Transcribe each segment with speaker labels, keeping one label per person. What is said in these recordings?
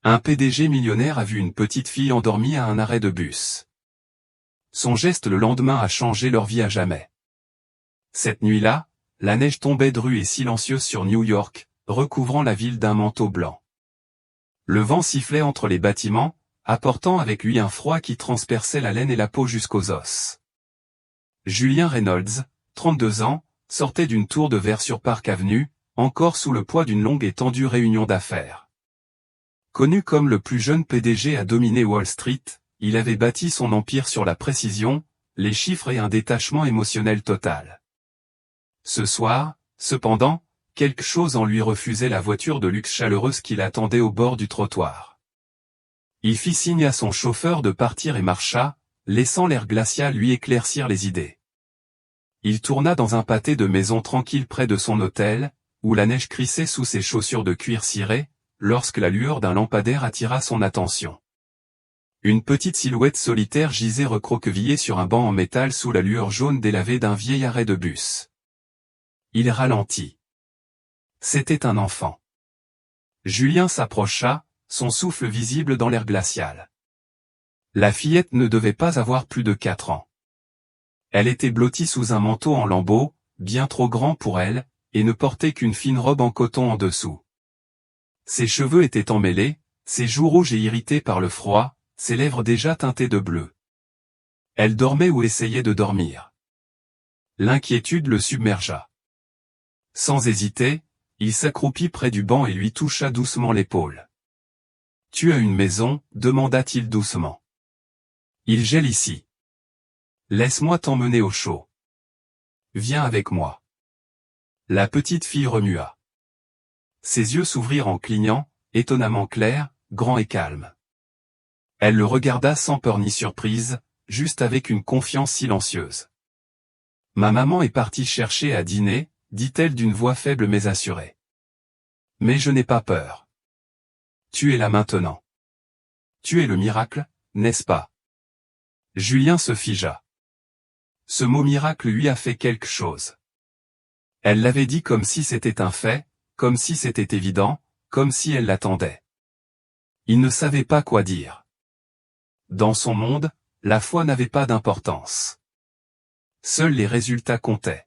Speaker 1: Un PDG millionnaire a vu une petite fille endormie à un arrêt de bus. Son geste le lendemain a changé leur vie à jamais. Cette nuit-là, la neige tombait drue et silencieuse sur New York, recouvrant la ville d'un manteau blanc. Le vent sifflait entre les bâtiments, apportant avec lui un froid qui transperçait la laine et la peau jusqu'aux os. Julien Reynolds, 32 ans, sortait d'une tour de verre sur Park Avenue, encore sous le poids d'une longue et tendue réunion d'affaires. Connu comme le plus jeune PDG à dominer Wall Street, il avait bâti son empire sur la précision, les chiffres et un détachement émotionnel total. Ce soir, cependant, quelque chose en lui refusait la voiture de luxe chaleureuse qui l'attendait au bord du trottoir. Il fit signe à son chauffeur de partir et marcha, laissant l'air glacial lui éclaircir les idées. Il tourna dans un pâté de maisons tranquilles près de son hôtel, où la neige crissait sous ses chaussures de cuir ciré, lorsque la lueur d'un lampadaire attira son attention. Une petite silhouette solitaire gisait recroquevillée sur un banc en métal sous la lueur jaune délavée d'un vieil arrêt de bus. Il ralentit. C'était un enfant. Julien s'approcha, son souffle visible dans l'air glacial. La fillette ne devait pas avoir plus de 4 ans. Elle était blottie sous un manteau en lambeaux, bien trop grand pour elle, et ne portait qu'une fine robe en coton en dessous. Ses cheveux étaient emmêlés, ses joues rouges et irritées par le froid, ses lèvres déjà teintées de bleu. Elle dormait ou essayait de dormir. L'inquiétude le submergea. Sans hésiter, il s'accroupit près du banc et lui toucha doucement l'épaule. « Tu as une maison ?» demanda-t-il doucement. « Il gèle ici. Laisse-moi t'emmener au chaud. Viens avec moi. » La petite fille remua. Ses yeux s'ouvrirent en clignant, étonnamment clairs, grands et calmes. Elle le regarda sans peur ni surprise, juste avec une confiance silencieuse. « Ma maman est partie chercher à dîner, » dit-elle d'une voix faible mais assurée. « Mais je n'ai pas peur. Tu es là maintenant. Tu es le miracle, n'est-ce pas ?» Julien se figea. Ce mot miracle lui a fait quelque chose. Elle l'avait dit comme si c'était un fait, comme si c'était évident, comme si elle l'attendait. Il ne savait pas quoi dire. Dans son monde, la foi n'avait pas d'importance. Seuls les résultats comptaient.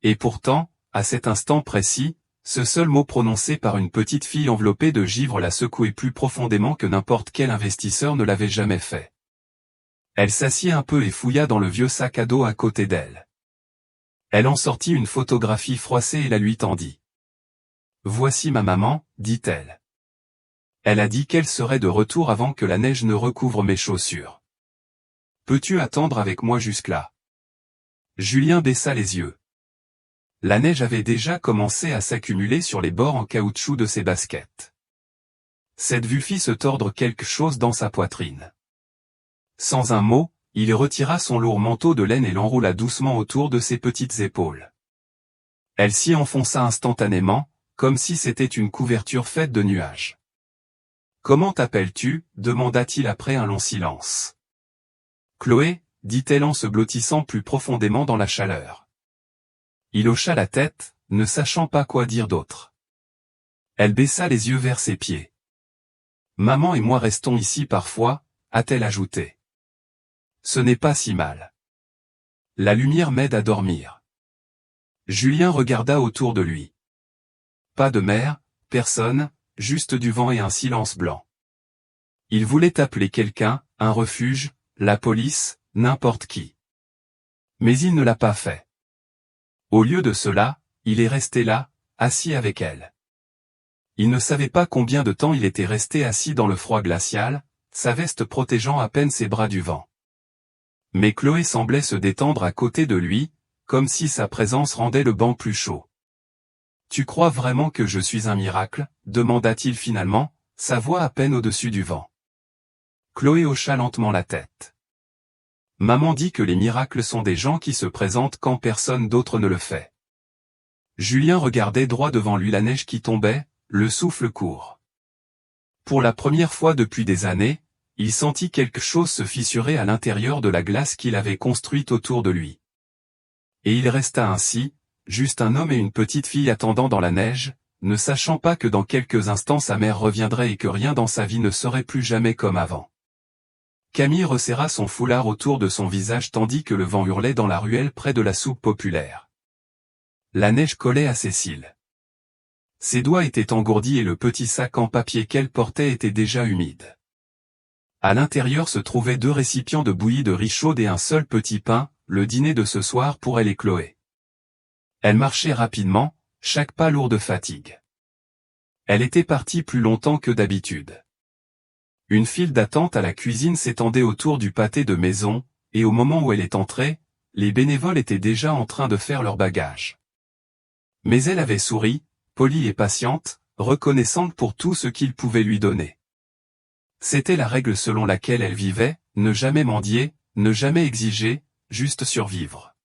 Speaker 1: Et pourtant, à cet instant précis, ce seul mot prononcé par une petite fille enveloppée de givre la secouait plus profondément que n'importe quel investisseur ne l'avait jamais fait. Elle s'assit un peu et fouilla dans le vieux sac à dos à côté d'elle. Elle en sortit une photographie froissée et la lui tendit. « Voici ma maman, » dit-elle. Elle a dit qu'elle serait de retour avant que la neige ne recouvre mes chaussures. Peux-tu attendre avec moi jusque-là ? Julien baissa les yeux. La neige avait déjà commencé à s'accumuler sur les bords en caoutchouc de ses baskets. Cette vue fit se tordre quelque chose dans sa poitrine. Sans un mot, il retira son lourd manteau de laine et l'enroula doucement autour de ses petites épaules. Elle s'y enfonça instantanément, comme si c'était une couverture faite de nuages. « Comment t'appelles-tu » demanda-t-il après un long silence. « Chloé » dit-elle en se blottissant plus profondément dans la chaleur. Il hocha la tête, ne sachant pas quoi dire d'autre. Elle baissa les yeux vers ses pieds. « Maman et moi restons ici parfois » a-t-elle ajouté. « Ce n'est pas si mal. La lumière m'aide à dormir. » Julien regarda autour de lui. Pas de mer, personne, juste du vent et un silence blanc. Il voulait appeler quelqu'un, un refuge, la police, n'importe qui. Mais il ne l'a pas fait. Au lieu de cela, il est resté là, assis avec elle. Il ne savait pas combien de temps il était resté assis dans le froid glacial, sa veste protégeant à peine ses bras du vent. Mais Chloé semblait se détendre à côté de lui, comme si sa présence rendait le banc plus chaud. « Tu crois vraiment que je suis un miracle ?» demanda-t-il finalement, sa voix à peine au-dessus du vent. Chloé hocha lentement la tête. « Maman dit que les miracles sont des gens qui se présentent quand personne d'autre ne le fait. » Julien regardait droit devant lui la neige qui tombait, le souffle court. Pour la première fois depuis des années, il sentit quelque chose se fissurer à l'intérieur de la glace qu'il avait construite autour de lui. Et il resta ainsi, juste un homme et une petite fille attendant dans la neige, ne sachant pas que dans quelques instants sa mère reviendrait et que rien dans sa vie ne serait plus jamais comme avant. Camille resserra son foulard autour de son visage tandis que le vent hurlait dans la ruelle près de la soupe populaire. La neige collait à ses cils. Ses doigts étaient engourdis et le petit sac en papier qu'elle portait était déjà humide. À l'intérieur se trouvaient 2 récipients de bouillie de riz chaude et un seul petit pain, le dîner de ce soir pour elle et Chloé. Elle marchait rapidement, chaque pas lourd de fatigue. Elle était partie plus longtemps que d'habitude. Une file d'attente à la cuisine s'étendait autour du pâté de maison, et au moment où elle est entrée, les bénévoles étaient déjà en train de faire leur bagage. Mais elle avait souri, polie et patiente, reconnaissante pour tout ce qu'ils pouvaient lui donner. C'était la règle selon laquelle elle vivait, ne jamais mendier, ne jamais exiger, juste survivre.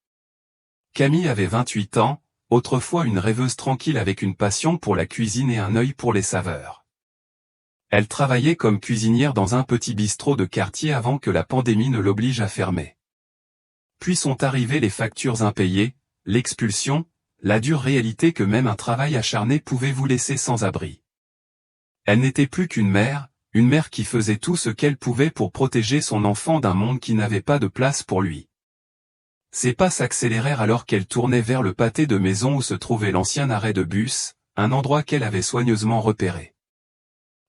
Speaker 1: Camille avait 28 ans, autrefois une rêveuse tranquille avec une passion pour la cuisine et un œil pour les saveurs. Elle travaillait comme cuisinière dans un petit bistrot de quartier avant que la pandémie ne l'oblige à fermer. Puis sont arrivées les factures impayées, l'expulsion, la dure réalité que même un travail acharné pouvait vous laisser sans abri. Elle n'était plus qu'une mère qui faisait tout ce qu'elle pouvait pour protéger son enfant d'un monde qui n'avait pas de place pour lui. Ses pas s'accélérèrent alors qu'elle tournait vers le pâté de maison où se trouvait l'ancien arrêt de bus, un endroit qu'elle avait soigneusement repéré.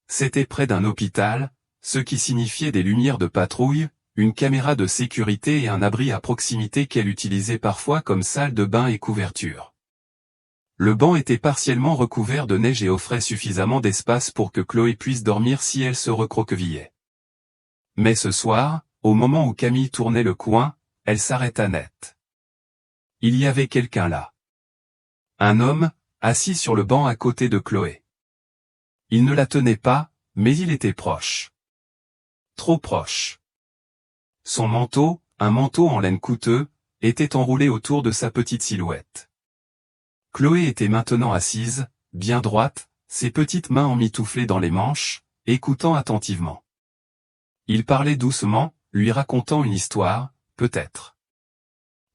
Speaker 1: C'était près d'un hôpital, ce qui signifiait des lumières de patrouille, une caméra de sécurité et un abri à proximité qu'elle utilisait parfois comme salle de bain et couverture. Le banc était partiellement recouvert de neige et offrait suffisamment d'espace pour que Chloé puisse dormir si elle se recroquevillait. Mais ce soir, au moment où Camille tournait le coin, elle s'arrêta net. Il y avait quelqu'un là. Un homme, assis sur le banc à côté de Chloé. Il ne la tenait pas, mais il était proche. Trop proche. Son manteau, un manteau en laine coûteux, était enroulé autour de sa petite silhouette. Chloé était maintenant assise, bien droite, ses petites mains emmitouflées dans les manches, écoutant attentivement. Il parlait doucement, lui racontant une histoire, peut-être.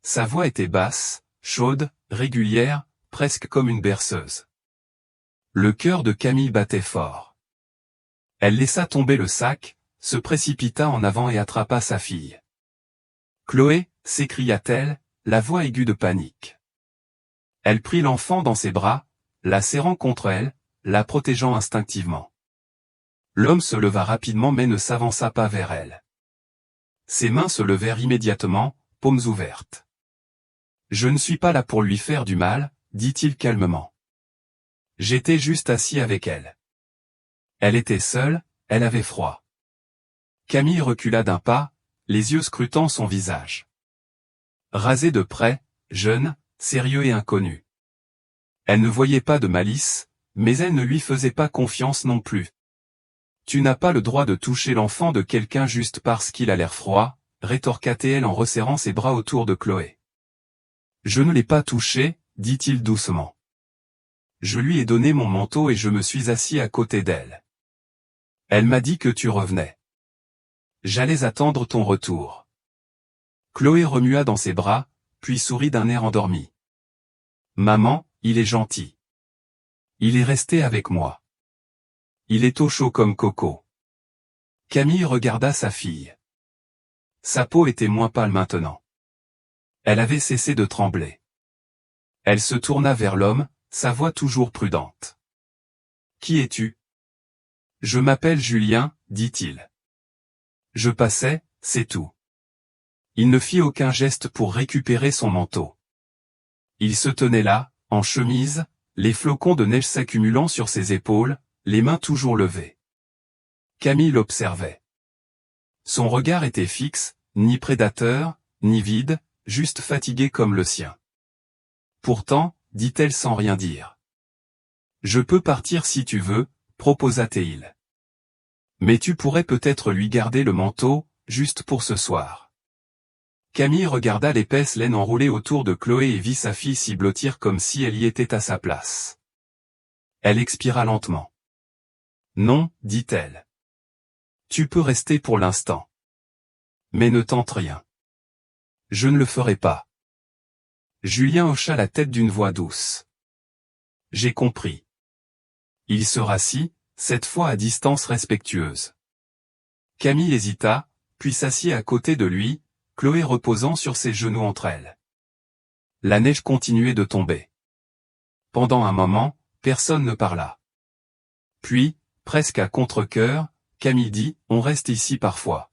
Speaker 1: Sa voix était basse, chaude, régulière, presque comme une berceuse. Le cœur de Camille battait fort. Elle laissa tomber le sac, se précipita en avant et attrapa sa fille. « Chloé !» s'écria-t-elle, la voix aiguë de panique. Elle prit l'enfant dans ses bras, la serrant contre elle, la protégeant instinctivement. L'homme se leva rapidement mais ne s'avança pas vers elle. Ses mains se levèrent immédiatement, paumes ouvertes. « Je ne suis pas là pour lui faire du mal, » dit-il calmement. J'étais juste assis avec elle. Elle était seule, elle avait froid. Camille recula d'un pas, les yeux scrutant son visage. Rasé de près, jeune, sérieux et inconnu. Elle ne voyait pas de malice, mais elle ne lui faisait pas confiance non plus. Tu n'as pas le droit de toucher l'enfant de quelqu'un juste parce qu'il a l'air froid, rétorqua-t-elle en resserrant ses bras autour de Chloé. Je ne l'ai pas touché, dit-il doucement. Je lui ai donné mon manteau et je me suis assis à côté d'elle. Elle m'a dit que tu revenais. J'allais attendre ton retour. Chloé remua dans ses bras, puis sourit d'un air endormi. Maman, il est gentil. Il est resté avec moi. Il est au chaud comme Coco. Camille regarda sa fille. Sa peau était moins pâle maintenant. Elle avait cessé de trembler. Elle se tourna vers l'homme, sa voix toujours prudente. Qui es-tu? Je m'appelle Julien, dit-il. Je passais, c'est tout. Il ne fit aucun geste pour récupérer son manteau. Il se tenait là, en chemise, les flocons de neige s'accumulant sur ses épaules, les mains toujours levées. Camille l'observait. Son regard était fixe, ni prédateur, ni vide, juste fatigué comme le sien. Pourtant, dit-elle sans rien dire. Je peux partir si tu veux, proposa-t-il. Mais tu pourrais peut-être lui garder le manteau, juste pour ce soir. Camille regarda l'épaisse laine enroulée autour de Chloé et vit sa fille s'y blottir comme si elle y était à sa place. Elle expira lentement. Non, dit-elle. Tu peux rester pour l'instant. Mais ne tente rien. Je ne le ferai pas. Julien hocha la tête d'une voix douce. J'ai compris. Il se rassit, cette fois à distance respectueuse. Camille hésita, puis s'assit à côté de lui, Chloé reposant sur ses genoux entre elles. La neige continuait de tomber. Pendant un moment, personne ne parla. Puis, presque à contre-cœur, Camille dit « On reste ici parfois.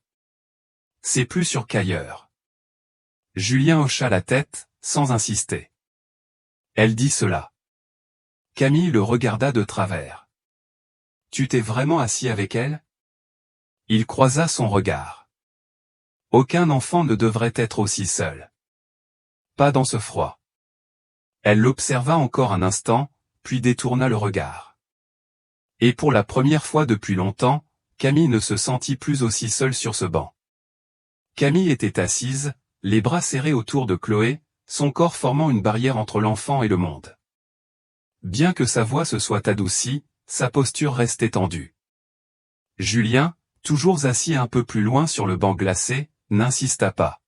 Speaker 1: C'est plus sûr qu'ailleurs. » Julien hocha la tête, sans insister. Elle dit cela. Camille le regarda de travers. « Tu t'es vraiment assis avec elle ?» Il croisa son regard. Aucun enfant ne devrait être aussi seul. Pas dans ce froid. Elle l'observa encore un instant, puis détourna le regard. Et pour la première fois depuis longtemps, Camille ne se sentit plus aussi seule sur ce banc. Camille était assise, les bras serrés autour de Chloé, son corps formant une barrière entre l'enfant et le monde. Bien que sa voix se soit adoucie, sa posture restait tendue. Julien, toujours assis un peu plus loin sur le banc glacé, n'insista pas.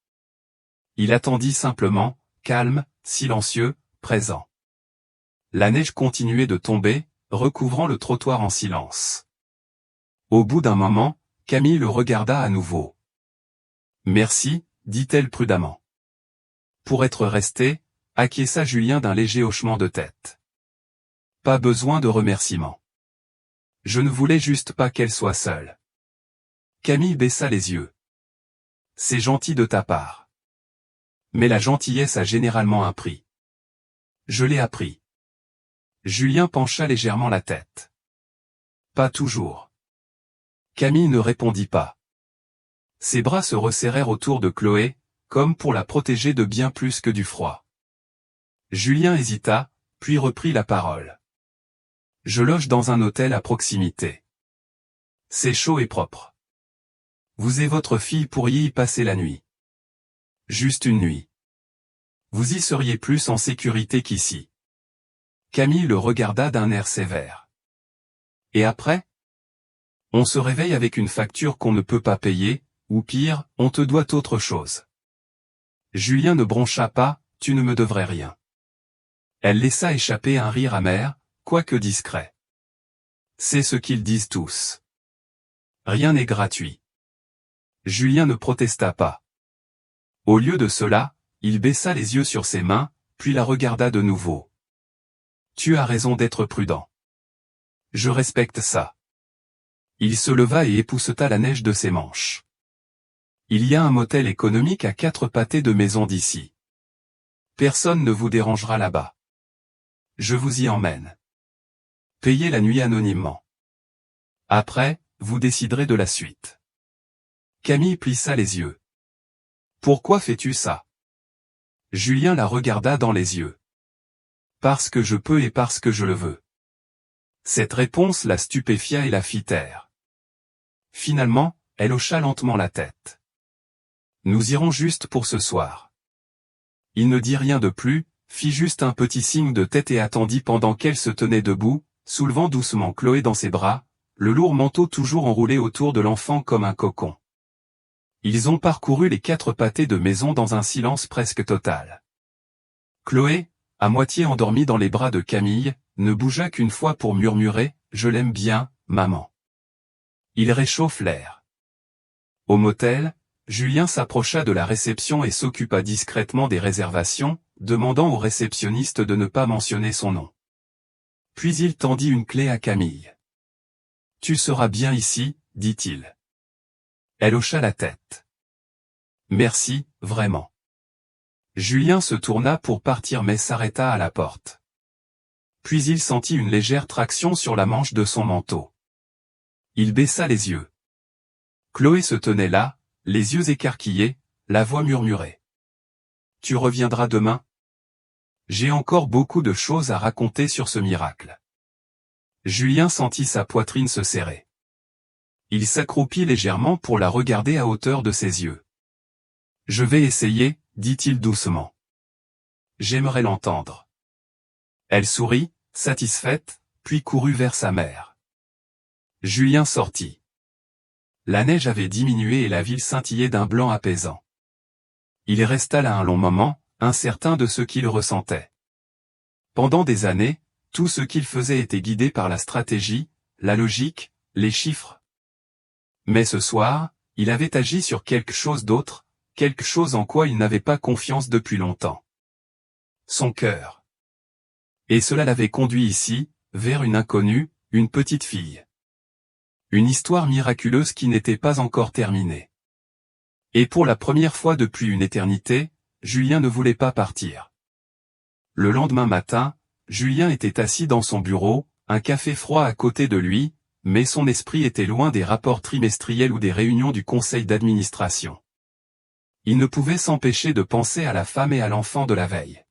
Speaker 1: Il attendit simplement, calme, silencieux, présent. La neige continuait de tomber, recouvrant le trottoir en silence. Au bout d'un moment, Camille le regarda à nouveau. « Merci », dit-elle prudemment. Pour être resté, acquiesça Julien d'un léger hochement de tête. Pas besoin de remerciements. Je ne voulais juste pas qu'elle soit seule. Camille baissa les yeux. C'est gentil de ta part. Mais la gentillesse a généralement un prix. Je l'ai appris. Julien pencha légèrement la tête. Pas toujours. Camille ne répondit pas. Ses bras se resserrèrent autour de Chloé, comme pour la protéger de bien plus que du froid. Julien hésita, puis reprit la parole. Je loge dans un hôtel à proximité. C'est chaud et propre. Vous et votre fille pourriez y passer la nuit. Juste une nuit. Vous y seriez plus en sécurité qu'ici. Camille le regarda d'un air sévère. Et après? On se réveille avec une facture qu'on ne peut pas payer, ou pire, on te doit autre chose. Julien ne broncha pas, tu ne me devrais rien. Elle laissa échapper un rire amer, quoique discret. C'est ce qu'ils disent tous. Rien n'est gratuit. Julien ne protesta pas. Au lieu de cela, il baissa les yeux sur ses mains, puis la regarda de nouveau. Tu as raison d'être prudent. Je respecte ça. Il se leva et épousseta la neige de ses manches. Il y a un motel économique à 4 pâtés de maison d'ici. Personne ne vous dérangera là-bas. Je vous y emmène. Payez la nuit anonymement. Après, vous déciderez de la suite. Camille plissa les yeux. Pourquoi fais-tu ça? Julien la regarda dans les yeux. Parce que je peux et parce que je le veux. Cette réponse la stupéfia et la fit taire. Finalement, elle hocha lentement la tête. Nous irons juste pour ce soir. Il ne dit rien de plus, fit juste un petit signe de tête et attendit pendant qu'elle se tenait debout, soulevant doucement Chloé dans ses bras, le lourd manteau toujours enroulé autour de l'enfant comme un cocon. Ils ont parcouru les 4 pâtés de maison dans un silence presque total. Chloé, à moitié endormie dans les bras de Camille, ne bougea qu'une fois pour murmurer « Je l'aime bien, maman ». Il réchauffe l'air. Au motel, Julien s'approcha de la réception et s'occupa discrètement des réservations, demandant au réceptionniste de ne pas mentionner son nom. Puis il tendit une clé à Camille. « Tu seras bien ici, dit-il. » Elle hocha la tête. « Merci, vraiment. » Julien se tourna pour partir mais s'arrêta à la porte. Puis il sentit une légère traction sur la manche de son manteau. Il baissa les yeux. Chloé se tenait là, les yeux écarquillés, la voix murmurait. « Tu reviendras demain? J'ai encore beaucoup de choses à raconter sur ce miracle. » Julien sentit sa poitrine se serrer. Il s'accroupit légèrement pour la regarder à hauteur de ses yeux. « Je vais essayer, » dit-il doucement. « J'aimerais l'entendre. » Elle sourit, satisfaite, puis courut vers sa mère. Julien sortit. La neige avait diminué et la ville scintillait d'un blanc apaisant. Il resta là un long moment, incertain de ce qu'il ressentait. Pendant des années, Tout ce qu'il faisait était guidé par la stratégie, la logique, les chiffres. Mais ce soir, il avait agi sur quelque chose d'autre, quelque chose en quoi il n'avait pas confiance depuis longtemps. Son cœur. Et cela l'avait conduit ici, vers une inconnue, une petite fille. Une histoire miraculeuse qui n'était pas encore terminée. Et pour la première fois depuis une éternité, Julien ne voulait pas partir. Le lendemain matin, Julien était assis dans son bureau, un café froid à côté de lui, mais son esprit était loin des rapports trimestriels ou des réunions du conseil d'administration. Il ne pouvait s'empêcher de penser à la femme et à l'enfant de la veille.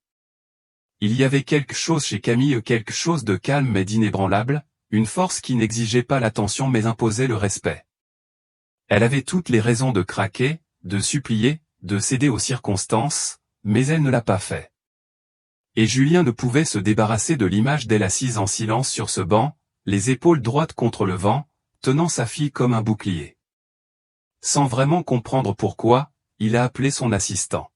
Speaker 1: Il y avait quelque chose chez Camille, quelque chose de calme mais d'inébranlable, une force qui n'exigeait pas l'attention mais imposait le respect. Elle avait toutes les raisons de craquer, de supplier, de céder aux circonstances, mais elle ne l'a pas fait. Et Julien ne pouvait se débarrasser de l'image d'elle assise en silence sur ce banc, les épaules droites contre le vent, tenant sa fille comme un bouclier. Sans vraiment comprendre pourquoi, il a appelé son assistant.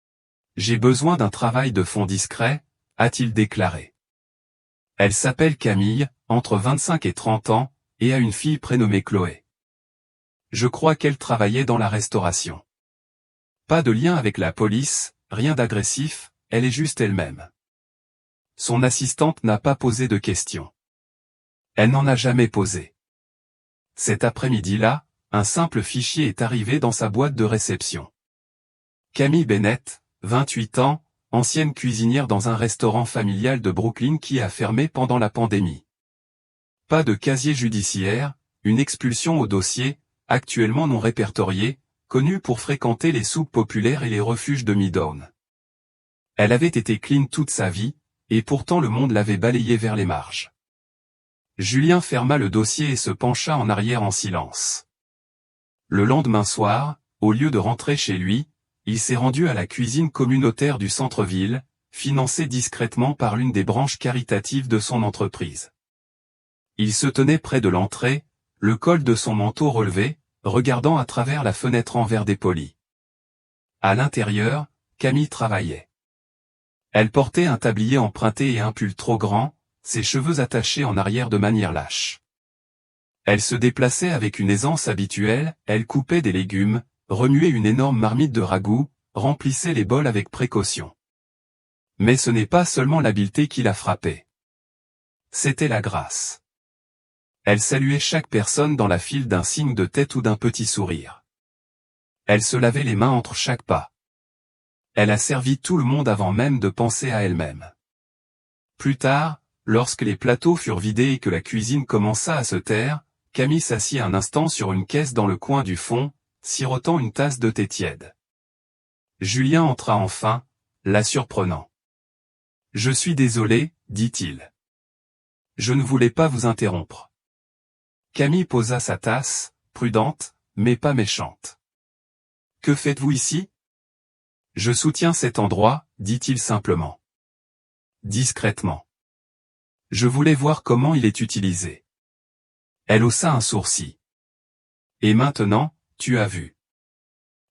Speaker 1: « J'ai besoin d'un travail de fond discret », a-t-il déclaré. Elle s'appelle Camille, entre 25 et 30 ans, et a une fille prénommée Chloé. Je crois qu'elle travaillait dans la restauration. Pas de lien avec la police, rien d'agressif, elle est juste elle-même. Son assistante n'a pas posé de questions. Elle n'en a jamais posé. Cet après-midi-là, un simple fichier est arrivé dans sa boîte de réception. Camille Bennett, 28 ans, ancienne cuisinière dans un restaurant familial de Brooklyn qui a fermé pendant la pandémie. Pas de casier judiciaire, une expulsion au dossier, actuellement non répertoriée, connue pour fréquenter les soupes populaires et les refuges de Midtown. Elle avait été clean toute sa vie, et pourtant le monde l'avait balayée vers les marges. Julien ferma le dossier et se pencha en arrière en silence. Le lendemain soir, au lieu de rentrer chez lui, il s'est rendu à la cuisine communautaire du centre-ville, financée discrètement par l'une des branches caritatives de son entreprise. Il se tenait près de l'entrée, le col de son manteau relevé, regardant à travers la fenêtre en verre dépoli. À l'intérieur, Camille travaillait. Elle portait un tablier emprunté et un pull trop grand, ses cheveux attachés en arrière de manière lâche. Elle se déplaçait avec une aisance habituelle, elle coupait des légumes, remuait une énorme marmite de ragoût, remplissait les bols avec précaution. Mais ce n'est pas seulement l'habileté qui la frappait. C'était la grâce. Elle saluait chaque personne dans la file d'un signe de tête ou d'un petit sourire. Elle se lavait les mains entre chaque pas. Elle a servi tout le monde avant même de penser à elle-même. Plus tard, lorsque les plateaux furent vidés et que la cuisine commença à se taire, Camille s'assit un instant sur une caisse dans le coin du fond, sirotant une tasse de thé tiède. Julien entra enfin, la surprenant. « Je suis désolé, dit-il. Je ne voulais pas vous interrompre. » Camille posa sa tasse, prudente, mais pas méchante. « Que faites-vous ici ? » « Je soutiens cet endroit, dit-il simplement. Discrètement. Je voulais voir comment il est utilisé. Elle haussa un sourcil. Et maintenant, tu as vu.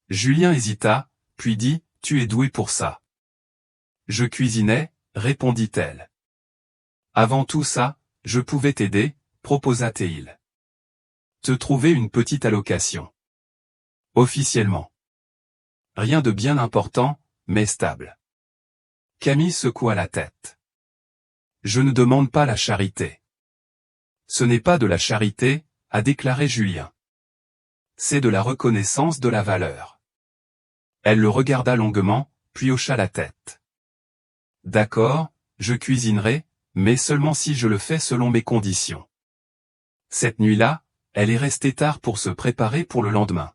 Speaker 1: Julien hésita, puis dit, tu es doué pour ça. Je cuisinais, répondit-elle. Avant tout ça, je pouvais t'aider, proposa-t-il. Te trouver une petite allocation. Officiellement. Rien de bien important, mais stable. Camille secoua la tête. Je ne demande pas la charité. Ce n'est pas de la charité, a déclaré Julien. C'est de la reconnaissance de la valeur. Elle le regarda longuement, puis hocha la tête. D'accord, je cuisinerai, mais seulement si je le fais selon mes conditions. Cette nuit-là, elle est restée tard pour se préparer pour le lendemain.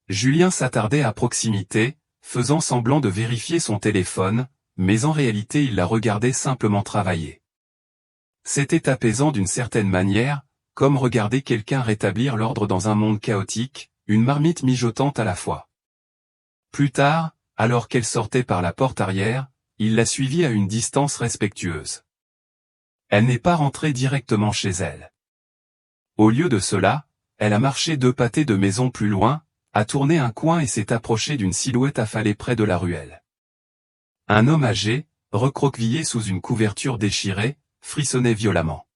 Speaker 1: Julien s'attardait à proximité, faisant semblant de vérifier son téléphone, mais en réalité il la regardait simplement travailler. C'était apaisant d'une certaine manière, comme regarder quelqu'un rétablir l'ordre dans un monde chaotique, une marmite mijotante à la fois. Plus tard, alors qu'elle sortait par la porte arrière, il la suivit à une distance respectueuse. Elle n'est pas rentrée directement chez elle. Au lieu de cela, elle a marché 2 pâtés de maison plus loin, a tourné un coin et s'est approchée d'une silhouette affalée près de la ruelle. Un homme âgé, recroquevillé sous une couverture déchirée, frissonnait violemment.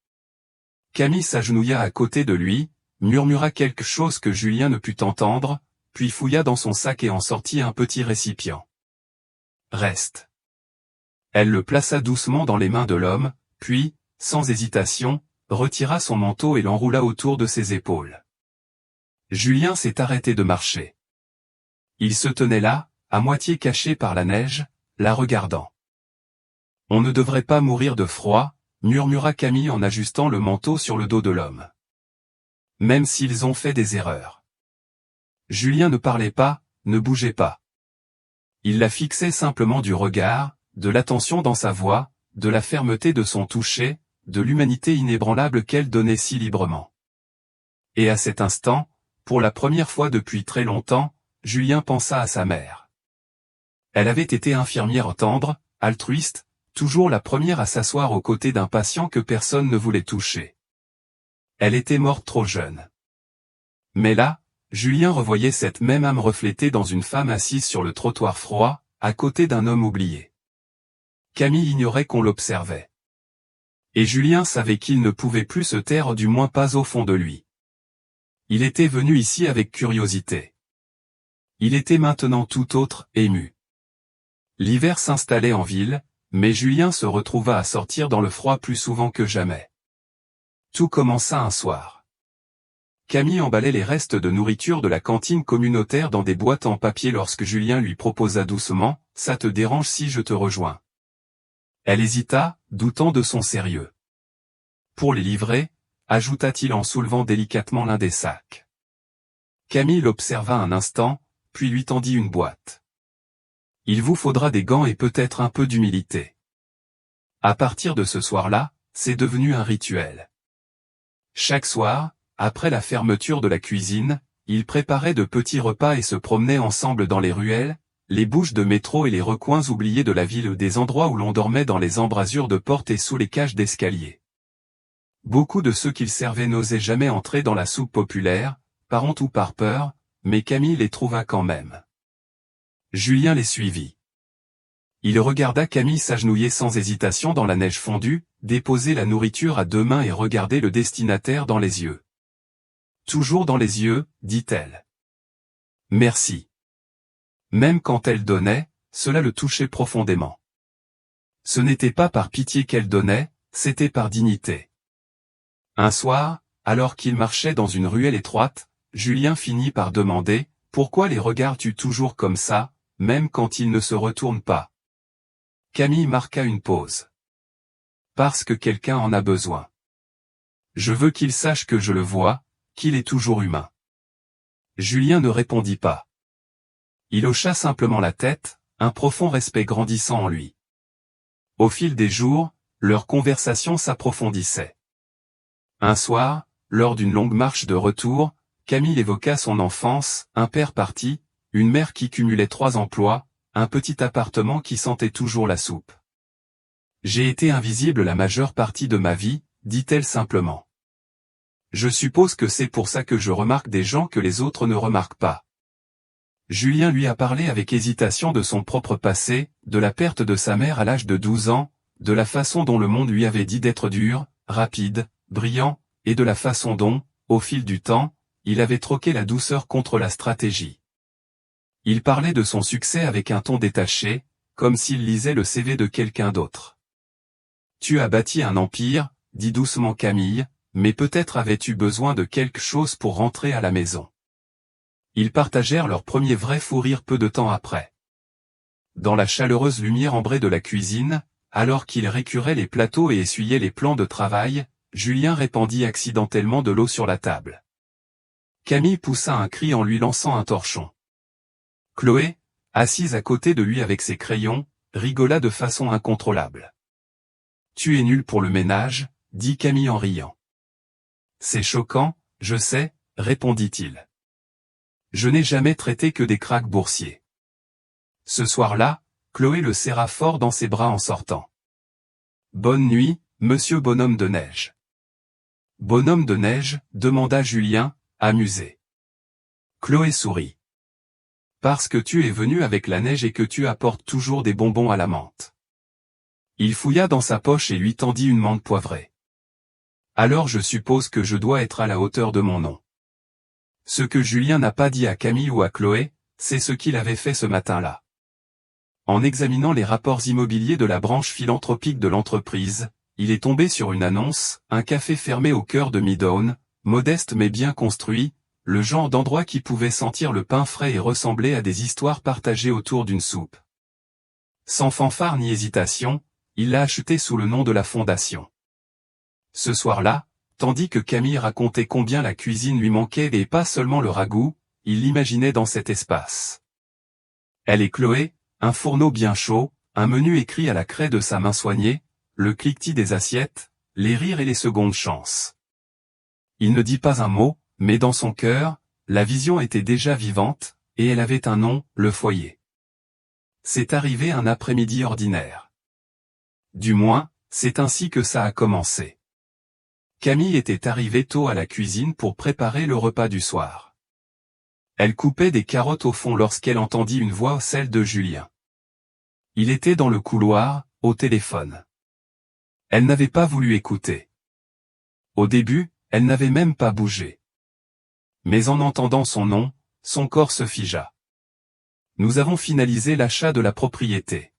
Speaker 1: Camille s'agenouilla à côté de lui, murmura quelque chose que Julien ne put entendre, puis fouilla dans son sac et en sortit un petit récipient. Reste. Elle le plaça doucement dans les mains de l'homme, puis, sans hésitation, retira son manteau et l'enroula autour de ses épaules. Julien s'est arrêté de marcher. Il se tenait là, à moitié caché par la neige, la regardant. On ne devrait pas mourir de froid, murmura Camille en ajustant le manteau sur le dos de l'homme. Même s'ils ont fait des erreurs. Julien ne parlait pas, ne bougeait pas. Il la fixait simplement du regard, de l'attention dans sa voix, de la fermeté de son toucher, de l'humanité inébranlable qu'elle donnait si librement. Et à cet instant, pour la première fois depuis très longtemps, Julien pensa à sa mère. Elle avait été infirmière tendre, altruiste, toujours la première à s'asseoir aux côtés d'un patient que personne ne voulait toucher. Elle était morte trop jeune. Mais là, Julien revoyait cette même âme reflétée dans une femme assise sur le trottoir froid, à côté d'un homme oublié. Camille ignorait qu'on l'observait. Et Julien savait qu'il ne pouvait plus se taire, du moins pas au fond de lui. Il était venu ici avec curiosité. Il était maintenant tout autre, ému. L'hiver s'installait en ville, mais Julien se retrouva à sortir dans le froid plus souvent que jamais. Tout commença un soir. Camille emballait les restes de nourriture de la cantine communautaire dans des boîtes en papier lorsque Julien lui proposa doucement « Ça te dérange si je te rejoins ?» Elle hésita, doutant de son sérieux. « Pour les livrer ?» ajouta-t-il en soulevant délicatement l'un des sacs. Camille l'observa un instant, puis lui tendit une boîte. « Il vous faudra des gants et peut-être un peu d'humilité. » À partir de ce soir-là, c'est devenu un rituel. Chaque soir, après la fermeture de la cuisine, ils préparaient de petits repas et se promenaient ensemble dans les ruelles, les bouches de métro et les recoins oubliés de la ville, des endroits où l'on dormait dans les embrasures de portes et sous les cages d'escalier. Beaucoup de ceux qu'ils servaient n'osaient jamais entrer dans la soupe populaire, par honte ou par peur, mais Camille les trouva quand même. Julien les suivit. Il regarda Camille s'agenouiller sans hésitation dans la neige fondue, déposer la nourriture à deux mains et regarder le destinataire dans les yeux. « Toujours dans les yeux, dit-elle. Merci. » Même quand elle donnait, cela le touchait profondément. Ce n'était pas par pitié qu'elle donnait, c'était par dignité. Un soir, alors qu'il marchait dans une ruelle étroite, Julien finit par demander « Pourquoi les regardes-tu toujours comme ça, même quand ils ne se retournent pas ?» Camille marqua une pause. « Parce que quelqu'un en a besoin. Je veux qu'il sache que je le vois, qu'il est toujours humain. » Julien ne répondit pas. Il hocha simplement la tête, un profond respect grandissant en lui. Au fil des jours, leur conversation s'approfondissait. Un soir, lors d'une longue marche de retour, Camille évoqua son enfance, un père parti, une mère qui cumulait 3 emplois, un petit appartement qui sentait toujours la soupe. « J'ai été invisible la majeure partie de ma vie, dit-elle simplement. Je suppose que c'est pour ça que je remarque des gens que les autres ne remarquent pas. » Julien lui a parlé avec hésitation de son propre passé, de la perte de sa mère à l'âge de 12 ans, de la façon dont le monde lui avait dit d'être dur, rapide, brillant, et de la façon dont, au fil du temps, il avait troqué la douceur contre la stratégie. Il parlait de son succès avec un ton détaché, comme s'il lisait le CV de quelqu'un d'autre. « Tu as bâti un empire, dit doucement Camille, mais peut-être avais-tu besoin de quelque chose pour rentrer à la maison. » Ils partagèrent leur premier vrai fou rire peu de temps après. Dans la chaleureuse lumière ambrée de la cuisine, alors qu'il récurait les plateaux et essuyait les plans de travail, Julien répandit accidentellement de l'eau sur la table. Camille poussa un cri en lui lançant un torchon. Chloé, assise à côté de lui avec ses crayons, rigola de façon incontrôlable. « Tu es nul pour le ménage, dit Camille en riant. « C'est choquant, je sais, répondit-il. Je n'ai jamais traité que des craques boursiers. » Ce soir-là, Chloé le serra fort dans ses bras en sortant. « Bonne nuit, monsieur Bonhomme de Neige. »« Bonhomme de Neige ?» demanda Julien, amusé. Chloé sourit. « Parce que tu es venu avec la neige et que tu apportes toujours des bonbons à la menthe. » Il fouilla dans sa poche et lui tendit une menthe poivrée. Alors je suppose que je dois être à la hauteur de mon nom. Ce que Julien n'a pas dit à Camille ou à Chloé, c'est ce qu'il avait fait ce matin-là. En examinant les rapports immobiliers de la branche philanthropique de l'entreprise, il est tombé sur une annonce, un café fermé au cœur de Midtown, modeste mais bien construit, le genre d'endroit qui pouvait sentir le pain frais et ressembler à des histoires partagées autour d'une soupe. Sans fanfare ni hésitation, il l'a acheté sous le nom de la fondation. Ce soir-là, tandis que Camille racontait combien la cuisine lui manquait et pas seulement le ragoût, il l'imaginait dans cet espace. Elle et Chloé, un fourneau bien chaud, un menu écrit à la craie de sa main soignée, le cliquetis des assiettes, les rires et les secondes chances. Il ne dit pas un mot, mais dans son cœur, la vision était déjà vivante, et elle avait un nom, le foyer. C'est arrivé un après-midi ordinaire. Du moins, c'est ainsi que ça a commencé. Camille était arrivée tôt à la cuisine pour préparer le repas du soir. Elle coupait des carottes au fond lorsqu'elle entendit une voix, celle de Julien. Il était dans le couloir, au téléphone. Elle n'avait pas voulu écouter. Au début, elle n'avait même pas bougé. Mais en entendant son nom, son corps se figea. Nous avons finalisé l'achat de la propriété.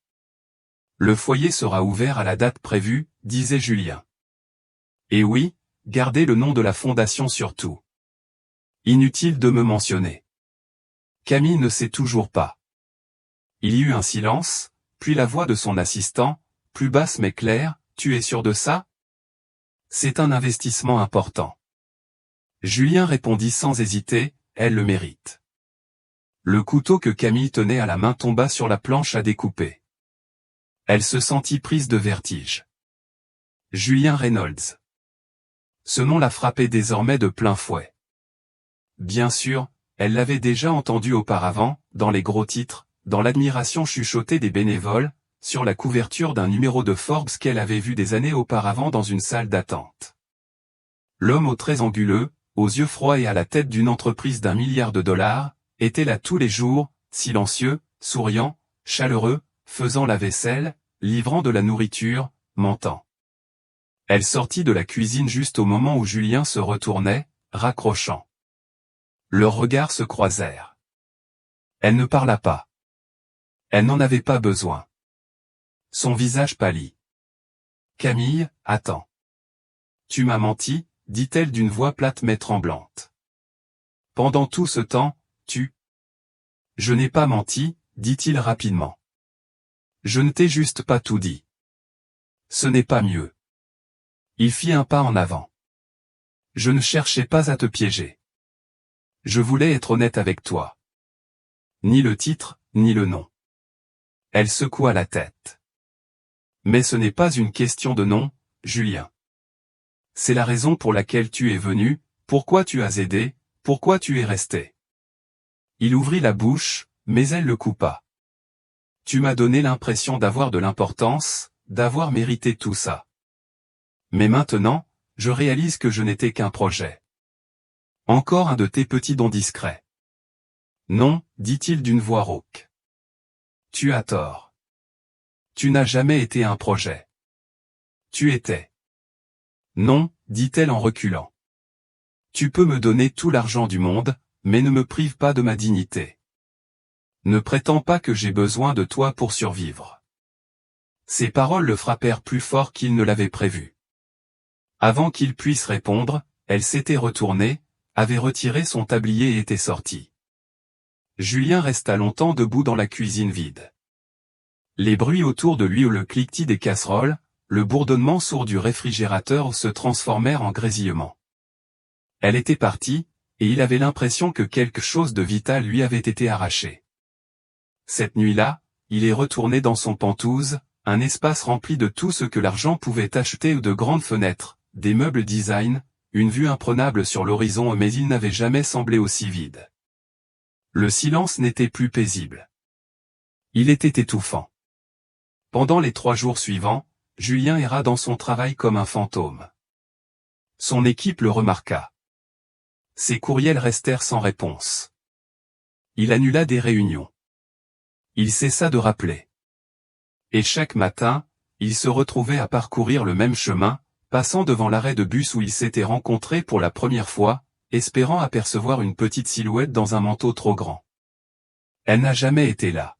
Speaker 1: Le foyer sera ouvert à la date prévue, disait Julien. Et oui, gardez le nom de la fondation surtout. Inutile de me mentionner. Camille ne sait toujours pas. Il y eut un silence, puis la voix de son assistant, plus basse mais claire, tu es sûr de ça? C'est un investissement important. Julien répondit sans hésiter, elle le mérite. Le couteau que Camille tenait à la main tomba sur la planche à découper. Elle se sentit prise de vertige. Julien Reynolds. Ce nom la frappait désormais de plein fouet. Bien sûr, elle l'avait déjà entendu auparavant, dans les gros titres, dans l'admiration chuchotée des bénévoles, sur la couverture d'un numéro de Forbes qu'elle avait vu des années auparavant dans une salle d'attente. L'homme aux traits anguleux, aux yeux froids et à la tête d'une entreprise d'1 milliard de dollars, était là tous les jours, silencieux, souriant, chaleureux, faisant la vaisselle, livrant de la nourriture, mentant. Elle sortit de la cuisine juste au moment où Julien se retournait, raccrochant. Leurs regards se croisèrent. Elle ne parla pas. Elle n'en avait pas besoin. Son visage pâlit. Camille, attends. Tu m'as menti, dit-elle d'une voix plate mais tremblante. Pendant tout ce temps, tu... Je n'ai pas menti, dit-il rapidement. Je ne t'ai juste pas tout dit. Ce n'est pas mieux. Il fit un pas en avant. Je ne cherchais pas à te piéger. Je voulais être honnête avec toi. Ni le titre, ni le nom. Elle secoua la tête. Mais ce n'est pas une question de nom, Julien. C'est la raison pour laquelle tu es venu, pourquoi tu as aidé, pourquoi tu es resté. Il ouvrit la bouche, mais elle le coupa. Tu m'as donné l'impression d'avoir de l'importance, d'avoir mérité tout ça. Mais maintenant, je réalise que je n'étais qu'un projet. Encore un de tes petits dons discrets. Non, dit-il d'une voix rauque. Tu as tort. Tu n'as jamais été un projet. Tu étais. Non, dit-elle en reculant. Tu peux me donner tout l'argent du monde, mais ne me prive pas de ma dignité. Ne prétends pas que j'ai besoin de toi pour survivre. Ces paroles le frappèrent plus fort qu'il ne l'avait prévu. Avant qu'il puisse répondre, elle s'était retournée, avait retiré son tablier et était sortie. Julien resta longtemps debout dans la cuisine vide. Les bruits autour de lui ou le cliquetis des casseroles, le bourdonnement sourd du réfrigérateur se transformèrent en grésillement. Elle était partie, et il avait l'impression que quelque chose de vital lui avait été arraché. Cette nuit-là, il est retourné dans son Penthouse, un espace rempli de tout ce que l'argent pouvait acheter ou de grandes fenêtres, des meubles design, une vue imprenable sur l'horizon mais il n'avait jamais semblé aussi vide. Le silence n'était plus paisible. Il était étouffant. Pendant les 3 jours suivants, Julien erra dans son travail comme un fantôme. Son équipe le remarqua. Ses courriels restèrent sans réponse. Il annula des réunions. Il cessa de rappeler. Et chaque matin, il se retrouvait à parcourir le même chemin, passant devant l'arrêt de bus où ils s'étaient rencontrés pour la première fois, espérant apercevoir une petite silhouette dans un manteau trop grand. Elle n'a jamais été là.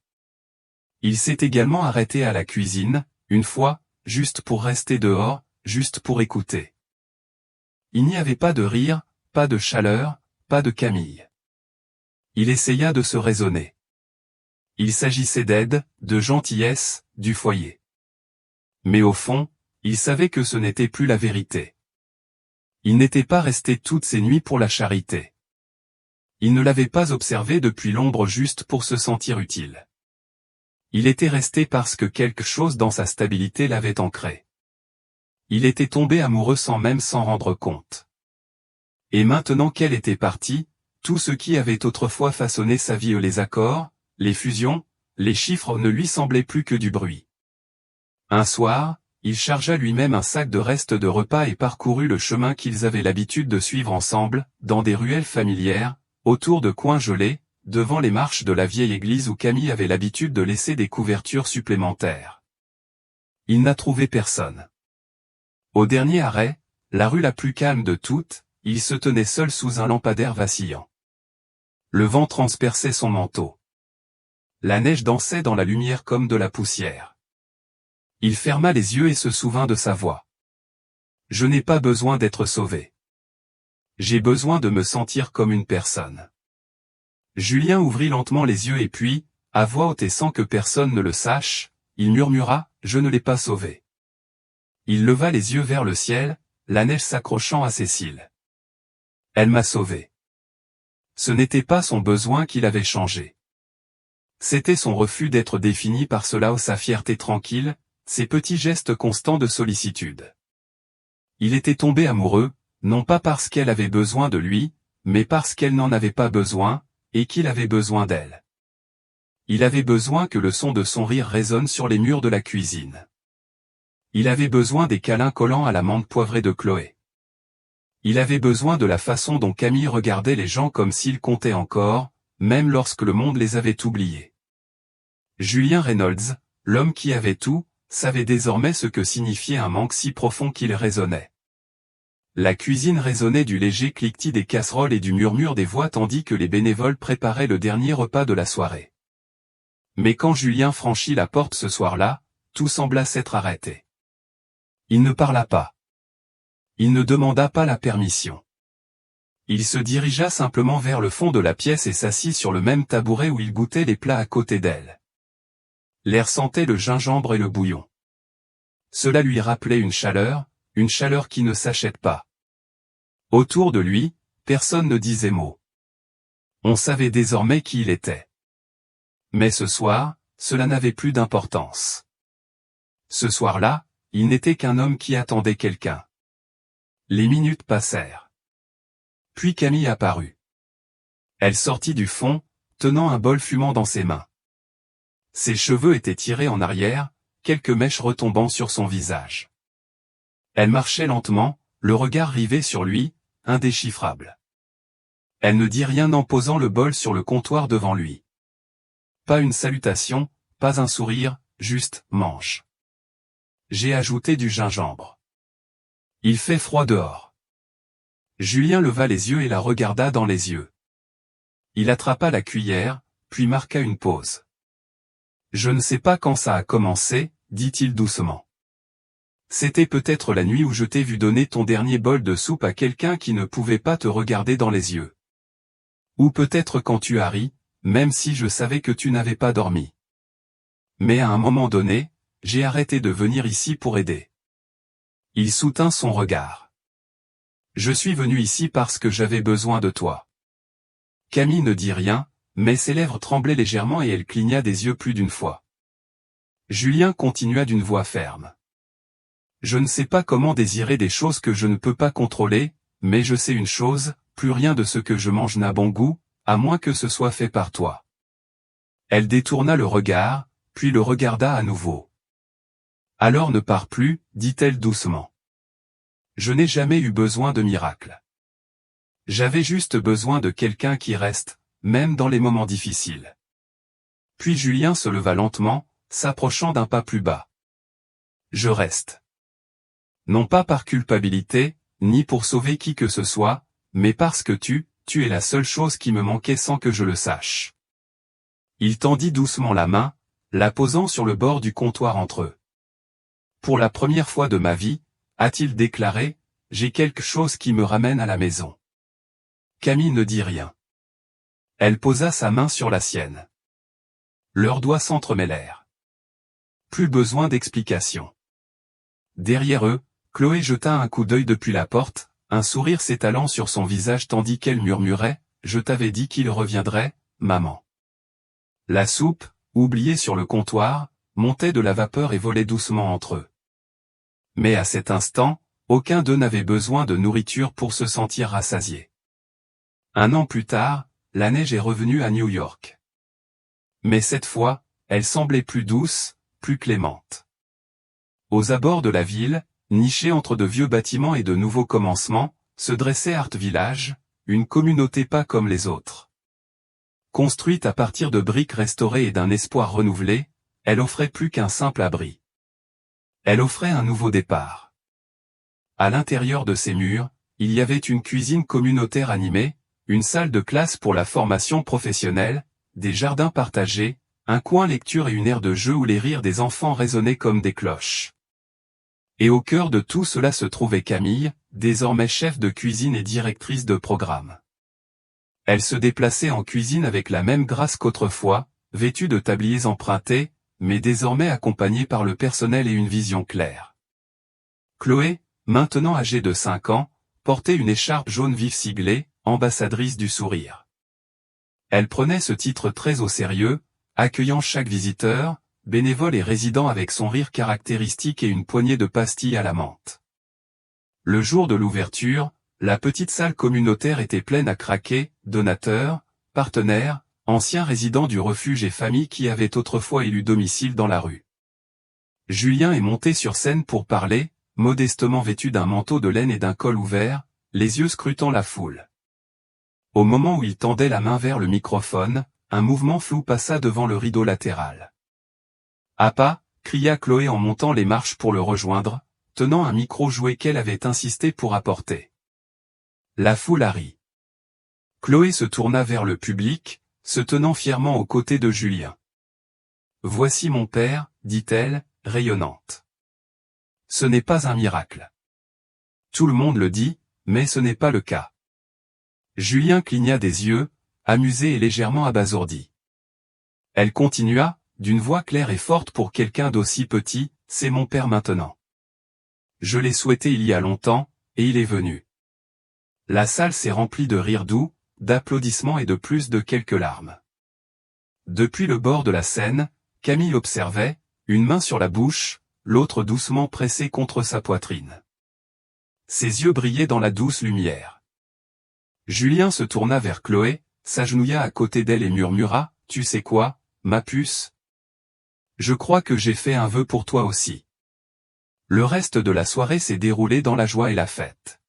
Speaker 1: Il s'est également arrêté à la cuisine, une fois, juste pour rester dehors, juste pour écouter. Il n'y avait pas de rire, pas de chaleur, pas de Camille. Il essaya de se raisonner. Il s'agissait d'aide, de gentillesse, du foyer. Mais au fond, il savait que ce n'était plus la vérité. Il n'était pas resté toutes ces nuits pour la charité. Il ne l'avait pas observé depuis l'ombre juste pour se sentir utile. Il était resté parce que quelque chose dans sa stabilité l'avait ancré. Il était tombé amoureux sans même s'en rendre compte. Et maintenant qu'elle était partie, tout ce qui avait autrefois façonné sa vie, les accords, les fusions, les chiffres ne lui semblaient plus que du bruit. Un soir, il chargea lui-même un sac de restes de repas et parcourut le chemin qu'ils avaient l'habitude de suivre ensemble, dans des ruelles familières, autour de coins gelés, devant les marches de la vieille église où Camille avait l'habitude de laisser des couvertures supplémentaires. Il n'a trouvé personne. Au dernier arrêt, la rue la plus calme de toutes, il se tenait seul sous un lampadaire vacillant. Le vent transperçait son manteau. La neige dansait dans la lumière comme de la poussière. Il ferma les yeux et se souvint de sa voix. Je n'ai pas besoin d'être sauvé. J'ai besoin de me sentir comme une personne. Julien ouvrit lentement les yeux et puis, à voix haute et sans que personne ne le sache, il murmura, je ne l'ai pas sauvé. Il leva les yeux vers le ciel, la neige s'accrochant à ses cils. Elle m'a sauvé. Ce n'était pas son besoin qui l'avait changé. C'était son refus d'être défini par cela ou sa fierté tranquille, ses petits gestes constants de sollicitude. Il était tombé amoureux, non pas parce qu'elle avait besoin de lui, mais parce qu'elle n'en avait pas besoin, et qu'il avait besoin d'elle. Il avait besoin que le son de son rire résonne sur les murs de la cuisine. Il avait besoin des câlins collants à la menthe poivrée de Chloé. Il avait besoin de la façon dont Camille regardait les gens comme s'ils comptaient encore, même lorsque le monde les avait oubliés. Julien Reynolds, l'homme qui avait tout, savait désormais ce que signifiait un manque si profond qu'il résonnait. La cuisine résonnait du léger cliquetis des casseroles et du murmure des voix tandis que les bénévoles préparaient le dernier repas de la soirée. Mais quand Julien franchit la porte ce soir-là, tout sembla s'être arrêté. Il ne parla pas. Il ne demanda pas la permission. Il se dirigea simplement vers le fond de la pièce et s'assit sur le même tabouret où il goûtait les plats à côté d'elle. L'air sentait le gingembre et le bouillon. Cela lui rappelait une chaleur qui ne s'achète pas. Autour de lui, personne ne disait mot. On savait désormais qui il était. Mais ce soir, cela n'avait plus d'importance. Ce soir-là, il n'était qu'un homme qui attendait quelqu'un. Les minutes passèrent. Puis Camille apparut. Elle sortit du fond, tenant un bol fumant dans ses mains. Ses cheveux étaient tirés en arrière, quelques mèches retombant sur son visage. Elle marchait lentement, le regard rivé sur lui, indéchiffrable. Elle ne dit rien en posant le bol sur le comptoir devant lui. Pas une salutation, pas un sourire, juste « mange ». J'ai ajouté du gingembre. Il fait froid dehors. Julien leva les yeux et la regarda dans les yeux. Il attrapa la cuillère, puis marqua une pause. Je ne sais pas quand ça a commencé, dit-il doucement. C'était peut-être la nuit où je t'ai vu donner ton dernier bol de soupe à quelqu'un qui ne pouvait pas te regarder dans les yeux. Ou peut-être quand tu as ri, même si je savais que tu n'avais pas dormi. Mais à un moment donné, j'ai arrêté de venir ici pour aider. Il soutint son regard. Je suis venu ici parce que j'avais besoin de toi. Camille ne dit rien, mais ses lèvres tremblaient légèrement et elle cligna des yeux plus d'une fois. Julien continua d'une voix ferme. Je ne sais pas comment désirer des choses que je ne peux pas contrôler, mais je sais une chose, plus rien de ce que je mange n'a bon goût, à moins que ce soit fait par toi. Elle détourna le regard, puis le regarda à nouveau. Alors ne pars plus, dit-elle doucement. Je n'ai jamais eu besoin de miracle. J'avais juste besoin de quelqu'un qui reste, même dans les moments difficiles. Puis Julien se leva lentement, s'approchant d'un pas plus bas. je reste. Non pas par culpabilité, ni pour sauver qui que ce soit, mais parce que tu es la seule chose qui me manquait sans que je le sache. Il tendit doucement la main, la posant sur le bord du comptoir entre eux. Pour la première fois de ma vie, a-t-il déclaré, j'ai quelque chose qui me ramène à la maison. Camille ne dit rien. Elle posa sa main sur la sienne. Leurs doigts s'entremêlèrent. Plus besoin d'explication. Derrière eux, Chloé jeta un coup d'œil depuis la porte, un sourire s'étalant sur son visage tandis qu'elle murmurait, « Je t'avais dit qu'il reviendrait, maman. » La soupe, oubliée sur le comptoir, montait de la vapeur et volait doucement entre eux. Mais à cet instant, aucun d'eux n'avait besoin de nourriture pour se sentir rassasié. Un an plus tard, la neige est revenue à New York. Mais cette fois, elle semblait plus douce, plus clémente. Aux abords de la ville, nichée entre de vieux bâtiments et de nouveaux commencements, se dressait Art Village, une communauté pas comme les autres. Construite à partir de briques restaurées et d'un espoir renouvelé, elle offrait plus qu'un simple abri. Elle offrait un nouveau départ. À l'intérieur de ses murs, il y avait une cuisine communautaire animée, une salle de classe pour la formation professionnelle, des jardins partagés, un coin lecture et une aire de jeu où les rires des enfants résonnaient comme des cloches. Et au cœur de tout cela se trouvait Camille, désormais chef de cuisine et directrice de programme. Elle se déplaçait en cuisine avec la même grâce qu'autrefois, vêtue de tabliers empruntés, mais désormais accompagnée par le personnel et une vision claire. Chloé, maintenant âgée de 5 ans, portait une écharpe jaune vif siglée, ambassadrice du sourire. Elle prenait ce titre très au sérieux, accueillant chaque visiteur, bénévole et résident avec son rire caractéristique et une poignée de pastilles à la menthe. Le jour de l'ouverture, la petite salle communautaire était pleine à craquer, donateurs, partenaires, anciens résidents du refuge et familles qui avaient autrefois élu domicile dans la rue. Julien est monté sur scène pour parler, modestement vêtu d'un manteau de laine et d'un col ouvert, les yeux scrutant la foule. Au moment où il tendait la main vers le microphone, un mouvement flou passa devant le rideau latéral. « Appa !» cria Chloé en montant les marches pour le rejoindre, tenant un micro jouet qu'elle avait insisté pour apporter. La foule rit. Chloé se tourna vers le public, se tenant fièrement aux côtés de Julien. « Voici mon père, dit-elle, rayonnante. Ce n'est pas un miracle. Tout le monde le dit, mais ce n'est pas le cas. » Julien cligna des yeux, amusé et légèrement abasourdi. Elle continua, d'une voix claire et forte pour quelqu'un d'aussi petit, « C'est mon père maintenant. Je l'ai souhaité il y a longtemps, et il est venu. » La salle s'est remplie de rires doux, d'applaudissements et de plus de quelques larmes. Depuis le bord de la scène, Camille observait, une main sur la bouche, l'autre doucement pressée contre sa poitrine. Ses yeux brillaient dans la douce lumière. Julien se tourna vers Chloé, s'agenouilla à côté d'elle et murmura, « Tu sais quoi, ma puce ? Je crois que j'ai fait un vœu pour toi aussi. » Le reste de la soirée s'est déroulé dans la joie et la fête.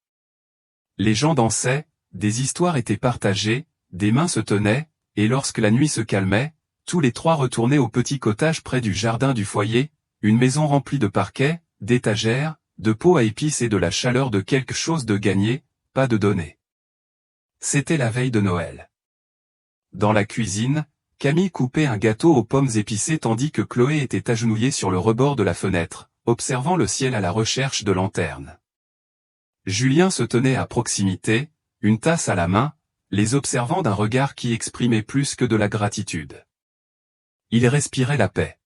Speaker 1: Les gens dansaient, des histoires étaient partagées, des mains se tenaient, et lorsque la nuit se calmait, tous les trois retournaient au petit cottage près du jardin du foyer, une maison remplie de parquets, d'étagères, de pots à épices et de la chaleur de quelque chose de gagné, pas de donné. C'était la veille de Noël. Dans la cuisine, Camille coupait un gâteau aux pommes épicées tandis que Chloé était agenouillée sur le rebord de la fenêtre, observant le ciel à la recherche de lanternes. Julien se tenait à proximité, une tasse à la main, les observant d'un regard qui exprimait plus que de la gratitude. Il respirait la paix.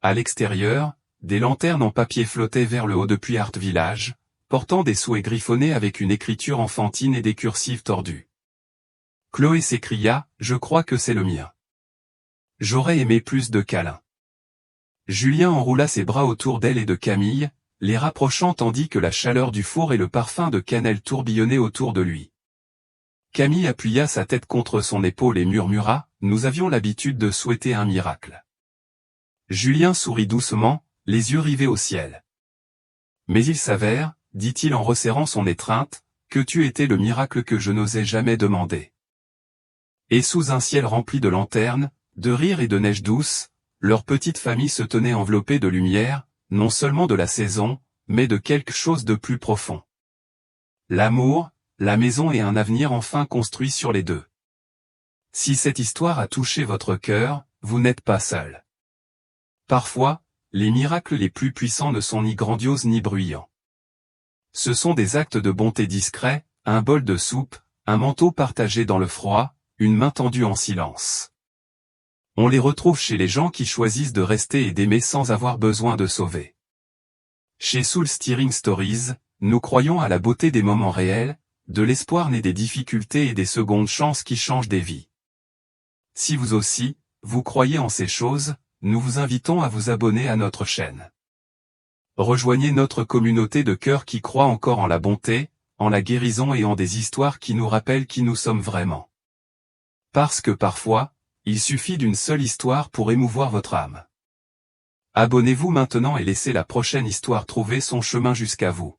Speaker 1: À l'extérieur, des lanternes en papier flottaient vers le haut depuis Art Village, portant des souhaits griffonnés avec une écriture enfantine et des cursives tordues. Chloé s'écria, « Je crois que c'est le mien. J'aurais aimé plus de câlins. » Julien enroula ses bras autour d'elle et de Camille, les rapprochant tandis que la chaleur du four et le parfum de cannelle tourbillonnaient autour de lui. Camille appuya sa tête contre son épaule et murmura, « Nous avions l'habitude de souhaiter un miracle. » Julien sourit doucement, les yeux rivés au ciel. « Mais il s'avère, dit-il en resserrant son étreinte, que tu étais le miracle que je n'osais jamais demander. » Et sous un ciel rempli de lanternes, de rires et de neige douce, leur petite famille se tenait enveloppée de lumière, non seulement de la saison, mais de quelque chose de plus profond. L'amour, la maison et un avenir enfin construit sur les deux. Si cette histoire a touché votre cœur, vous n'êtes pas seul. Parfois, les miracles les plus puissants ne sont ni grandioses ni bruyants. Ce sont des actes de bonté discrets, un bol de soupe, un manteau partagé dans le froid, une main tendue en silence. On les retrouve chez les gens qui choisissent de rester et d'aimer sans avoir besoin de sauver. Chez Soul Stirring Stories, nous croyons à la beauté des moments réels, de l'espoir né des difficultés et des secondes chances qui changent des vies. Si vous aussi, vous croyez en ces choses, nous vous invitons à vous abonner à notre chaîne. Rejoignez notre communauté de cœurs qui croient encore en la bonté, en la guérison et en des histoires qui nous rappellent qui nous sommes vraiment. Parce que parfois, il suffit d'une seule histoire pour émouvoir votre âme. Abonnez-vous maintenant et laissez la prochaine histoire trouver son chemin jusqu'à vous.